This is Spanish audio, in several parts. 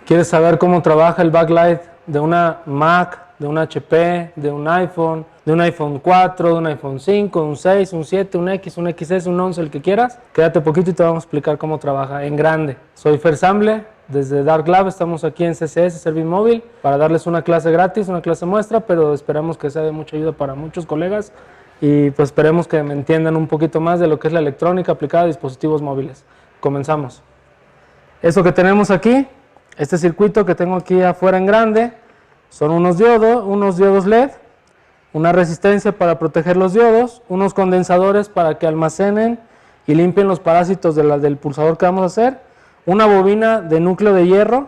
¿Quieres saber cómo trabaja el backlight de una Mac, de un HP, de un iPhone 4, de un iPhone 5, un 6, un 7, un X, un XS, un 11, el que quieras? Quédate poquito y te vamos a explicar cómo trabaja en grande. Soy Fer Samble, desde Dark Lab, estamos aquí en CCS, Servimóvil, para darles una clase gratis, una clase muestra, pero esperamos que sea de mucha ayuda para muchos colegas y pues esperemos que me entiendan un poquito más de lo que es la electrónica aplicada a dispositivos móviles. Comenzamos. Eso que tenemos aquí, este circuito que tengo aquí afuera en grande, son unos diodos LED, una resistencia para proteger los diodos, unos condensadores para que almacenen y limpien los parásitos del pulsador que vamos a hacer, una bobina de núcleo de hierro,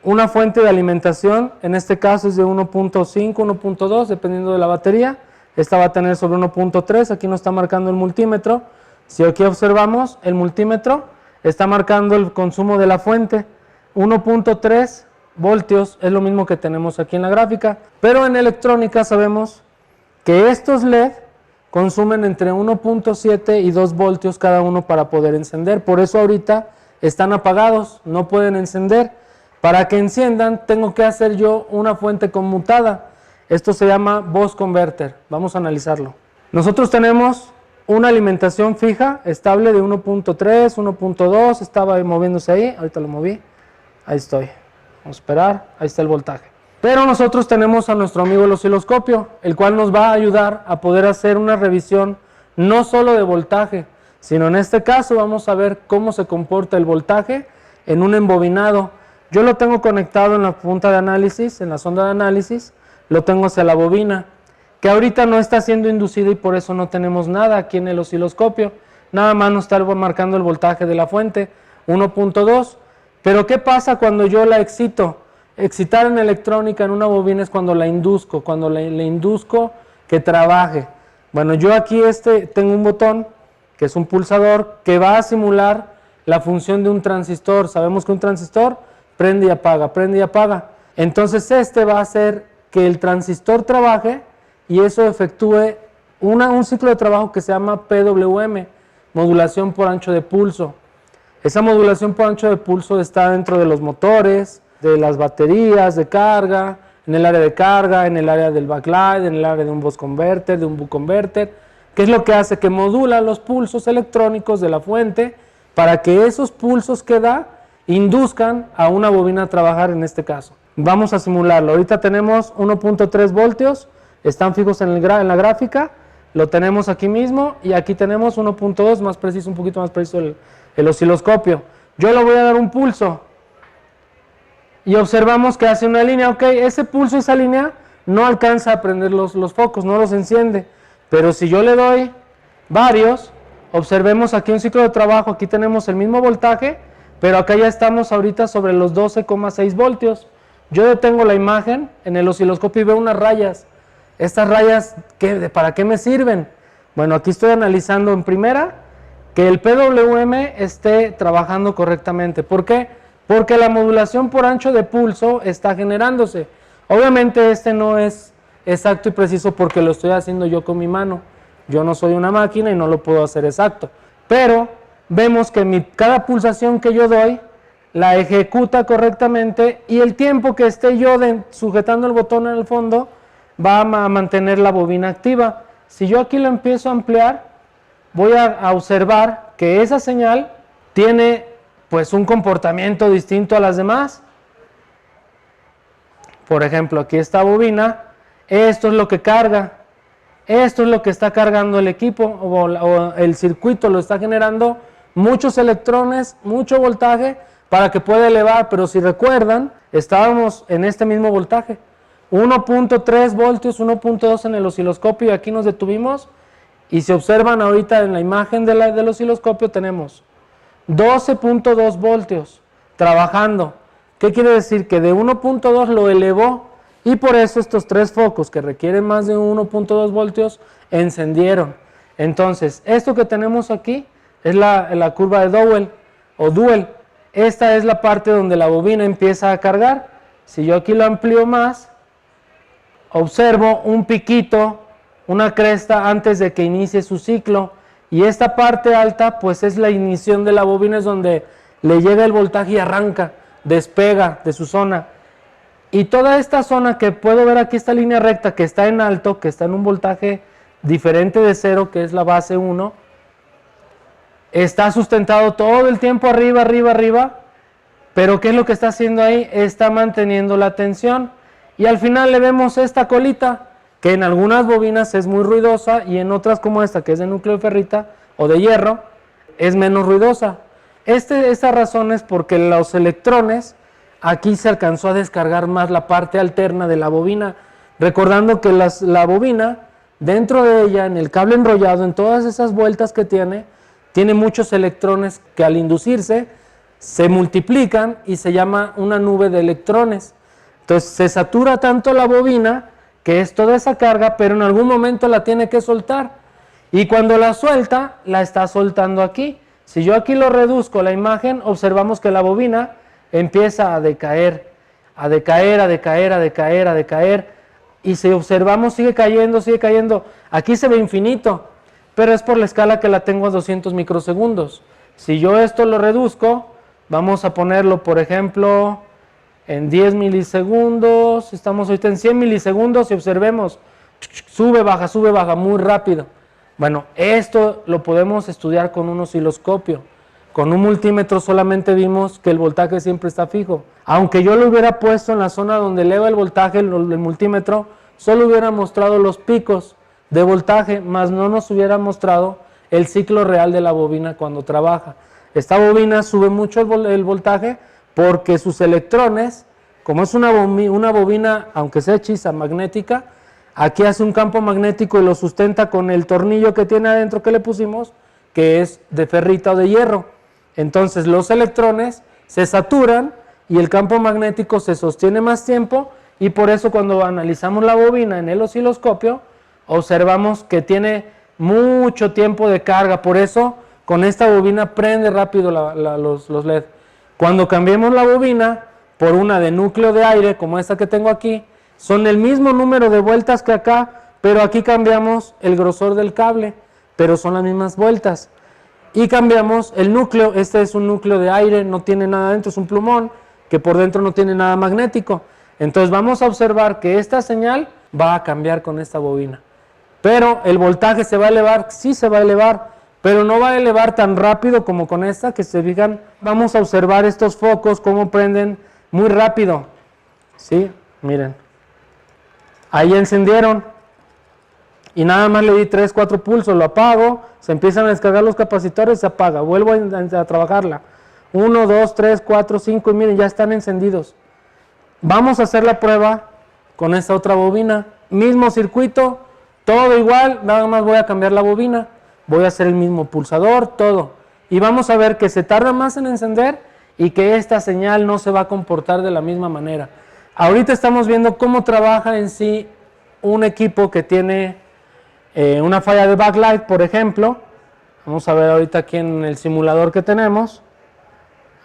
una fuente de alimentación, en este caso es de 1.5, 1.2, dependiendo de la batería. Esta va a tener sobre 1.3, aquí nos está marcando el multímetro. Si aquí observamos, el multímetro está marcando el consumo de la fuente, 1.3 voltios, es lo mismo que tenemos aquí en la gráfica, pero en electrónica sabemos que estos LED consumen entre 1.7 y 2 voltios cada uno para poder encender, por eso ahorita están apagados, no pueden encender. Para que enciendan tengo que hacer yo una fuente conmutada, esto se llama bus converter, vamos a analizarlo. Nosotros tenemos una alimentación fija, estable de 1.3, 1.2, estaba moviéndose ahí, ahorita lo moví, ahí estoy, vamos a esperar, ahí está el voltaje. Pero nosotros tenemos a nuestro amigo el osciloscopio, el cual nos va a ayudar a poder hacer una revisión no solo de voltaje, sino en este caso vamos a ver cómo se comporta el voltaje en un embobinado. Yo lo tengo conectado en la punta de análisis, en la sonda de análisis, lo tengo hacia la bobina, que ahorita no está siendo inducida y por eso no tenemos nada aquí en el osciloscopio, nada más nos está marcando el voltaje de la fuente, 1.2, pero ¿qué pasa cuando yo la excito? Excitar en electrónica en una bobina es cuando la induzco, le induzco que trabaje. Bueno, yo aquí tengo un botón, que es un pulsador, que va a simular la función de un transistor. Sabemos que un transistor prende y apaga, prende y apaga. Entonces va a hacer que el transistor trabaje y eso efectúe un ciclo de trabajo que se llama PWM, modulación por ancho de pulso. Esa modulación por ancho de pulso está dentro de los motores, de las baterías de carga, en el área de carga, en el área del backlight, en el área de un bus converter, de un buck converter, que es lo que hace que modula los pulsos electrónicos de la fuente para que esos pulsos que da induzcan a una bobina a trabajar en este caso. Vamos a simularlo. Ahorita tenemos 1.3 voltios, están fijos en la gráfica, lo tenemos aquí mismo y aquí tenemos 1.2, más preciso, un poquito más preciso el osciloscopio. Yo le voy a dar un pulso y observamos que hace una línea. Ok, ese pulso, esa línea no alcanza a prender los focos, no los enciende, pero si yo le doy varios, observemos aquí un ciclo de trabajo, aquí tenemos el mismo voltaje, pero acá ya estamos ahorita sobre los 12,6 voltios. Yo detengo la imagen en el osciloscopio y veo unas rayas. Estas rayas, ¿para qué me sirven? Bueno, aquí estoy analizando en primera que el PWM esté trabajando correctamente. ¿Por qué? Porque la modulación por ancho de pulso está generándose. Obviamente no es exacto y preciso porque lo estoy haciendo yo con mi mano. Yo no soy una máquina y no lo puedo hacer exacto. Pero vemos que cada pulsación que yo doy la ejecuta correctamente y el tiempo que esté yo sujetando el botón en el fondo va a mantener la bobina activa. Si yo aquí lo empiezo a ampliar, voy a observar que esa señal tiene pues un comportamiento distinto a las demás. Por ejemplo, aquí esta bobina, esto es lo que carga, esto es lo que está cargando el equipo o el circuito lo está generando muchos electrones, mucho voltaje para que pueda elevar, pero si recuerdan, estábamos en este mismo voltaje, 1.3 voltios, 1.2 en el osciloscopio y aquí nos detuvimos y si observan ahorita en la imagen del osciloscopio tenemos 12.2 voltios trabajando. ¿Qué quiere decir? Que de 1.2 lo elevó y por eso estos tres focos que requieren más de 1.2 voltios encendieron. Entonces, esto que tenemos aquí es la curva de Dowell o Duell. Esta es la parte donde la bobina empieza a cargar. Si yo aquí lo amplío más, observo un piquito, una cresta antes de que inicie su ciclo y esta parte alta pues es la ignición de la bobina, es donde le llega el voltaje y arranca. despega de su zona. Y toda esta zona que puedo ver aquí, esta línea recta que está en alto, que está en un voltaje diferente de 0, que es la base 1, está sustentado todo el tiempo arriba, arriba, arriba, pero ¿qué es lo que está haciendo ahí? Está manteniendo la tensión. Y al final le vemos esta colita, que en algunas bobinas es muy ruidosa y en otras como esta, que es de núcleo de ferrita o de hierro, es menos ruidosa. Esta razón es porque los electrones, aquí se alcanzó a descargar más la parte alterna de la bobina, recordando que la bobina, dentro de ella, en el cable enrollado, en todas esas vueltas que tiene muchos electrones que al inducirse se multiplican y se llama una nube de electrones. Entonces se satura tanto la bobina, que es toda esa carga, pero en algún momento la tiene que soltar. Y cuando la suelta, la está soltando aquí. Si yo aquí lo reduzco la imagen, observamos que la bobina empieza a decaer, a decaer, a decaer, a decaer, a decaer. Y si observamos, sigue cayendo, sigue cayendo. Aquí se ve infinito, pero es por la escala que la tengo a 200 microsegundos. Si yo esto lo reduzco, vamos a ponerlo, por ejemplo, en 10 milisegundos, estamos ahorita en 100 milisegundos y observemos, sube, baja, muy rápido. Bueno, esto lo podemos estudiar con un osciloscopio. Con un multímetro solamente vimos que el voltaje siempre está fijo. Aunque yo lo hubiera puesto en la zona donde eleva el voltaje, el multímetro, solo hubiera mostrado los picos de voltaje, más no nos hubiera mostrado el ciclo real de la bobina cuando trabaja. Esta bobina sube mucho el voltaje porque sus electrones, como es una bobina, aunque sea hechiza, magnética, aquí hace un campo magnético y lo sustenta con el tornillo que tiene adentro que le pusimos, que es de ferrita o de hierro. Entonces los electrones se saturan y el campo magnético se sostiene más tiempo, y por eso cuando analizamos la bobina en el osciloscopio observamos que tiene mucho tiempo de carga. Por eso con esta bobina prende rápido los LED. Cuando cambiemos la bobina por una de núcleo de aire como esta que tengo aquí, son el mismo número de vueltas que acá, pero aquí cambiamos el grosor del cable, pero son las mismas vueltas. Y cambiamos el núcleo, este es un núcleo de aire, no tiene nada dentro, es un plumón que por dentro no tiene nada magnético. Entonces vamos a observar que esta señal va a cambiar con esta bobina. Pero el voltaje se va a elevar, sí se va a elevar, pero no va a elevar tan rápido como con esta, que se fijan, vamos a observar estos focos cómo prenden muy rápido. ¿Sí? Miren. Ahí encendieron. Y nada más le di 3, 4 pulsos, lo apago, se empiezan a descargar los capacitores, se apaga, vuelvo a trabajarla. 1, 2, 3, 4, 5 y miren, ya están encendidos. Vamos a hacer la prueba con esta otra bobina. Mismo circuito, todo igual, nada más voy a cambiar la bobina. Voy a hacer el mismo pulsador, todo. Y vamos a ver que se tarda más en encender y que esta señal no se va a comportar de la misma manera. Ahorita estamos viendo cómo trabaja en sí un equipo que tiene una falla de backlight, por ejemplo. Vamos a ver ahorita aquí en el simulador que tenemos.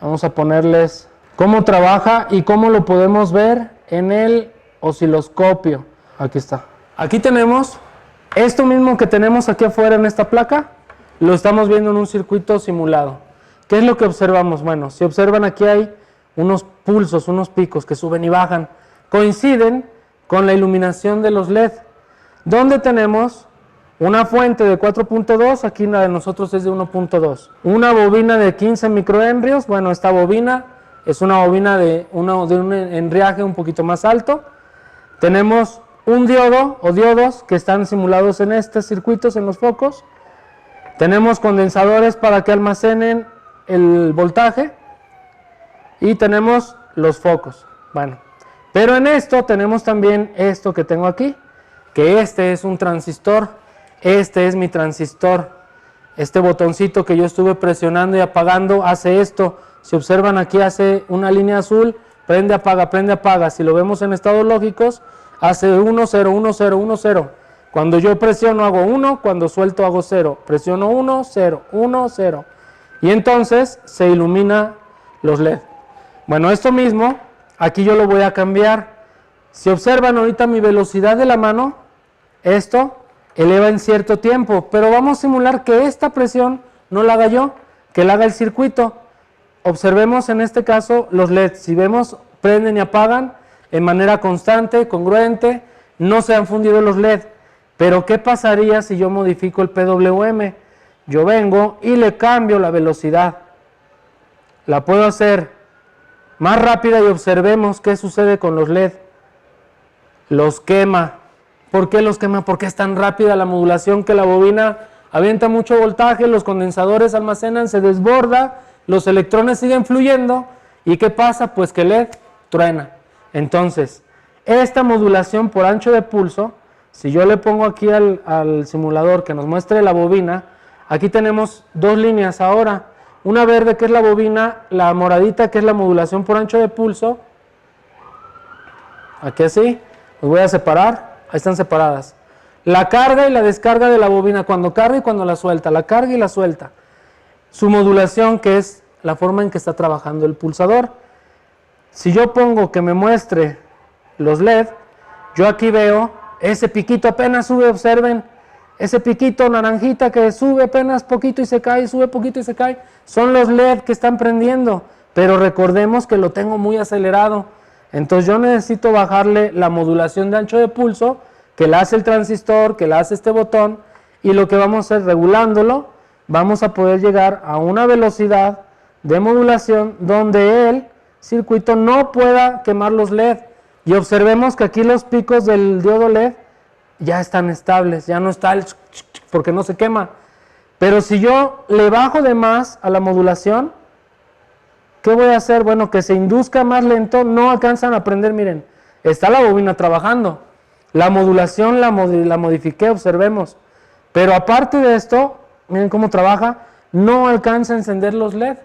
Vamos a ponerles cómo trabaja y cómo lo podemos ver en el osciloscopio. Aquí está. Aquí tenemos esto mismo que tenemos aquí afuera en esta placa, lo estamos viendo en un circuito simulado. ¿Qué es lo que observamos? Bueno, si observan aquí hay unos pulsos, unos picos que suben y bajan. Coinciden con la iluminación de los LED. Donde tenemos una fuente de 4.2, aquí la de nosotros es de 1.2. Una bobina de 15 microhenrios, bueno, esta bobina es una bobina de un enriaje un poquito más alto. Tenemos un diodo o diodos que están simulados en estos circuitos, en los focos. Tenemos condensadores para que almacenen el voltaje. Y tenemos los focos. Bueno, pero en esto tenemos también esto que tengo aquí, que este es un transistor. Este es mi transistor. Este botoncito que yo estuve presionando y apagando hace esto. Si observan aquí hace una línea azul, prende, apaga, prende, apaga. Si lo vemos en estados lógicos, hace 1, 0, 1, 0, 1, 0. Cuando yo presiono hago 1, cuando suelto hago 0. Presiono 1, 0, 1, 0. Y entonces se ilumina los LED. Bueno, esto mismo, aquí yo lo voy a cambiar. Si observan ahorita mi velocidad de la mano, esto eleva en cierto tiempo, pero vamos a simular que esta presión no la haga yo, que la haga el circuito. observemos en este caso los LEDs. Si vemos, prenden y apagan en manera constante, congruente, no se han fundido los LED. Pero ¿qué pasaría si yo modifico el PWM? Yo vengo y le cambio la velocidad. La puedo hacer más rápida y observemos qué sucede con los LED. Los quema. ¿Por qué los quema? Porque es tan rápida la modulación que la bobina avienta mucho voltaje, los condensadores almacenan, se desborda, los electrones siguen fluyendo. ¿Y qué pasa? Pues que el LED truena. Entonces, esta modulación por ancho de pulso, si yo le pongo aquí al simulador que nos muestre la bobina, aquí tenemos dos líneas ahora, una verde que es la bobina, la moradita que es la modulación por ancho de pulso, aquí así, los voy a separar, ahí están separadas, la carga y la descarga de la bobina, cuando carga y cuando la suelta, la carga y la suelta, su modulación que es la forma en que está trabajando el pulsador. Si yo pongo que me muestre los LED, yo aquí veo ese piquito apenas sube, observen, ese piquito naranjita que sube apenas poquito y se cae, sube poquito y se cae, son los LED que están prendiendo, pero recordemos que lo tengo muy acelerado, entonces yo necesito bajarle la modulación de ancho de pulso, que la hace el transistor, que la hace este botón, y lo que vamos a hacer regulándolo, vamos a poder llegar a una velocidad de modulación donde el circuito no pueda quemar los LED, y observemos que aquí los picos del diodo LED ya están estables, ya no está el porque no se quema. Pero si yo le bajo de más a la modulación, ¿qué voy a hacer? Bueno, que se induzca más lento, no alcanzan a prender, miren, está la bobina trabajando. La modulación la modifiqué, observemos. Pero aparte de esto, miren cómo trabaja, no alcanza a encender los LED.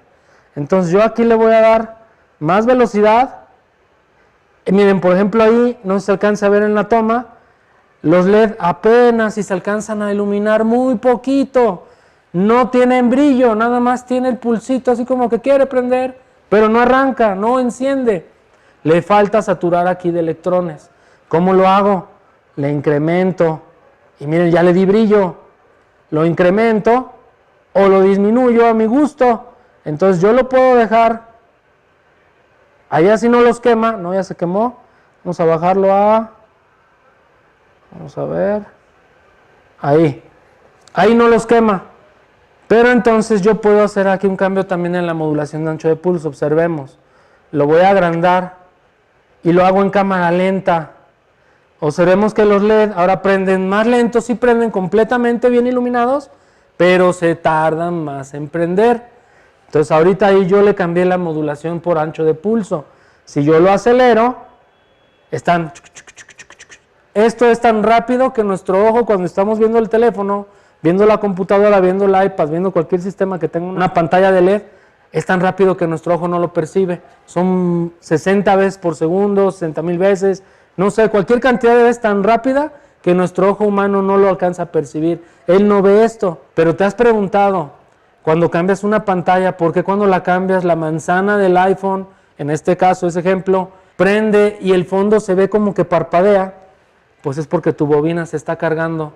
Entonces yo aquí le voy a dar más velocidad. Miren, por ejemplo ahí, no se alcanza a ver en la toma, los LED apenas si se alcanzan a iluminar muy poquito, no tienen brillo, nada más tiene el pulsito así como que quiere prender, pero no arranca, no enciende. Le falta saturar aquí de electrones. ¿Cómo lo hago? Le incremento, y miren, ya le di brillo, lo incremento o lo disminuyo a mi gusto, entonces yo lo puedo dejar. Allá si no los quema, no, ya se quemó. Vamos a bajarlo vamos a ver, ahí no los quema. Pero entonces yo puedo hacer aquí un cambio también en la modulación de ancho de pulso, observemos. Lo voy a agrandar y lo hago en cámara lenta. Observemos que los LED ahora prenden más lentos, sí prenden completamente bien iluminados, pero se tardan más en prender. Entonces ahorita ahí yo le cambié la modulación por ancho de pulso. Si yo lo acelero, están... Esto es tan rápido que nuestro ojo cuando estamos viendo el teléfono, viendo la computadora, viendo el iPad, viendo cualquier sistema que tenga una pantalla de LED, es tan rápido que nuestro ojo no lo percibe. Son 60 veces por segundo, 60,000 veces, no sé, cualquier cantidad de veces tan rápida que nuestro ojo humano no lo alcanza a percibir. Él no ve esto, pero te has preguntado, cuando cambias una pantalla, ¿por qué cuando la cambias la manzana del iPhone, en este caso, ese ejemplo, prende y el fondo se ve como que parpadea? Pues es porque tu bobina se está cargando.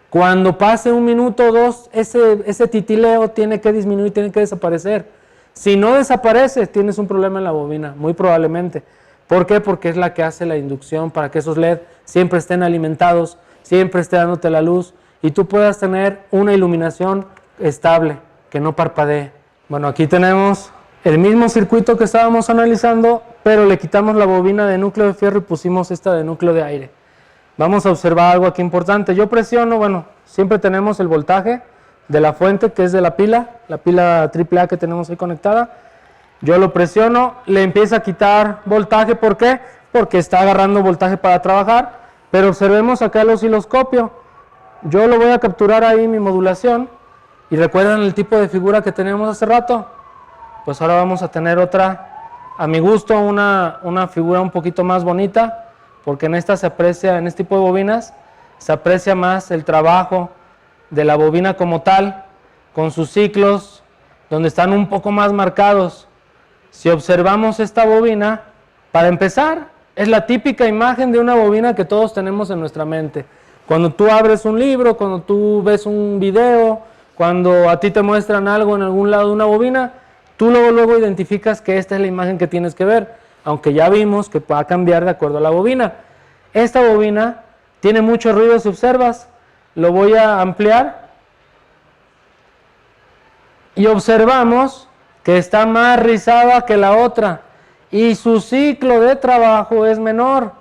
Cuando pase un minuto o dos, ese titileo tiene que disminuir, tiene que desaparecer. Si no desaparece, tienes un problema en la bobina, muy probablemente. ¿Por qué? Porque es la que hace la inducción para que esos LED siempre estén alimentados, siempre esté dándote la luz y tú puedas tener una iluminación estable, que no parpadee. Bueno, aquí tenemos el mismo circuito que estábamos analizando, pero le quitamos la bobina de núcleo de fierro y pusimos esta de núcleo de aire. Vamos a observar algo aquí importante. Yo presiono, bueno, siempre tenemos el voltaje de la fuente, que es de la pila AAA que tenemos ahí conectada. Yo lo presiono, le empiezo a quitar voltaje. ¿Por qué? Porque está agarrando voltaje para trabajar, pero observemos acá el osciloscopio. Yo lo voy a capturar ahí mi modulación. ¿Y recuerdan el tipo de figura que teníamos hace rato? Pues ahora vamos a tener otra, a mi gusto, una figura un poquito más bonita, porque en esta se aprecia, en este tipo de bobinas, se aprecia más el trabajo de la bobina como tal, con sus ciclos, donde están un poco más marcados. Si observamos esta bobina, para empezar, es la típica imagen de una bobina que todos tenemos en nuestra mente. Cuando tú abres un libro, cuando tú ves un video, cuando a ti te muestran algo en algún lado de una bobina, tú luego identificas que esta es la imagen que tienes que ver, aunque ya vimos que va a cambiar de acuerdo a la bobina. Esta bobina tiene mucho ruido si observas, lo voy a ampliar y observamos que está más rizada que la otra y su ciclo de trabajo es menor.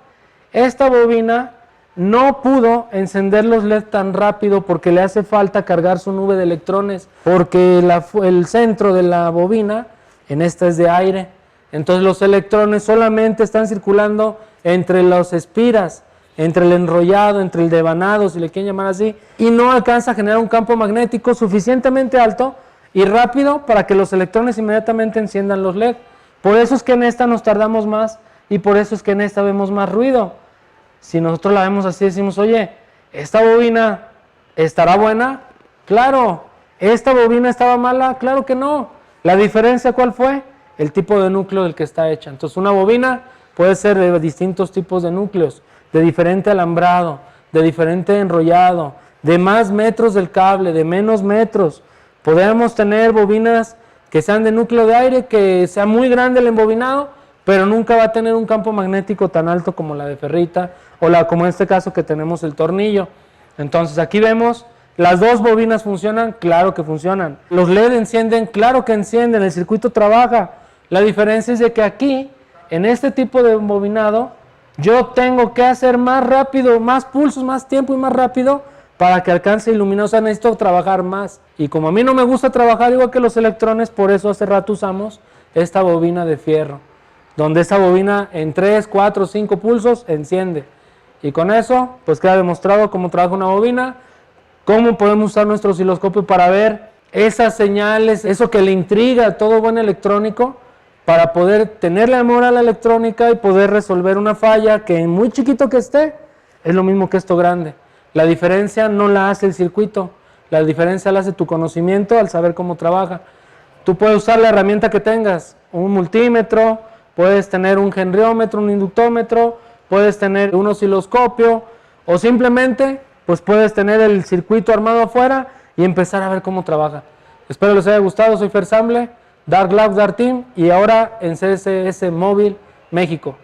Esta bobina no pudo encender los LED tan rápido porque le hace falta cargar su nube de electrones, porque el centro de la bobina en esta es de aire, entonces los electrones solamente están circulando entre las espiras, entre el enrollado, entre el devanado, si le quieren llamar así, y no alcanza a generar un campo magnético suficientemente alto y rápido para que los electrones inmediatamente enciendan los LED. Por eso es que en esta nos tardamos más y por eso es que en esta vemos más ruido. Si nosotros la vemos así, decimos, oye, ¿esta bobina estará buena? Claro. ¿Esta bobina estaba mala? Claro que no. ¿La diferencia cuál fue? El tipo de núcleo del que está hecha. Entonces una bobina puede ser de distintos tipos de núcleos, de diferente alambrado, de diferente enrollado, de más metros del cable, de menos metros. Podemos tener bobinas que sean de núcleo de aire, que sea muy grande el embobinado, pero nunca va a tener un campo magnético tan alto como la de ferrita, o como en este caso que tenemos el tornillo. Entonces aquí vemos, las dos bobinas funcionan, claro que funcionan. Los LED encienden, claro que encienden, el circuito trabaja. La diferencia es de que aquí, en este tipo de embobinado, yo tengo que hacer más rápido, más pulsos, más tiempo y más rápido para que alcance a iluminar, o sea, necesito trabajar más. Y como a mí no me gusta trabajar igual que los electrones, por eso hace rato usamos esta bobina de fierro, donde esta bobina en 3, 4, 5 pulsos enciende. Y con eso, pues queda demostrado cómo trabaja una bobina, cómo podemos usar nuestro osciloscopio para ver esas señales, eso que le intriga a todo buen electrónico, para poder tener la memoria a la electrónica y poder resolver una falla que en muy chiquito que esté, es lo mismo que esto grande. La diferencia no la hace el circuito, la diferencia la hace tu conocimiento al saber cómo trabaja. Tú puedes usar la herramienta que tengas, un multímetro, puedes tener un henriómetro, un inductómetro, puedes tener un osciloscopio o simplemente pues puedes tener el circuito armado afuera y empezar a ver cómo trabaja. Espero les haya gustado, soy Fer Samble, Dark Lab, Dark Team y ahora en CSS Móvil México.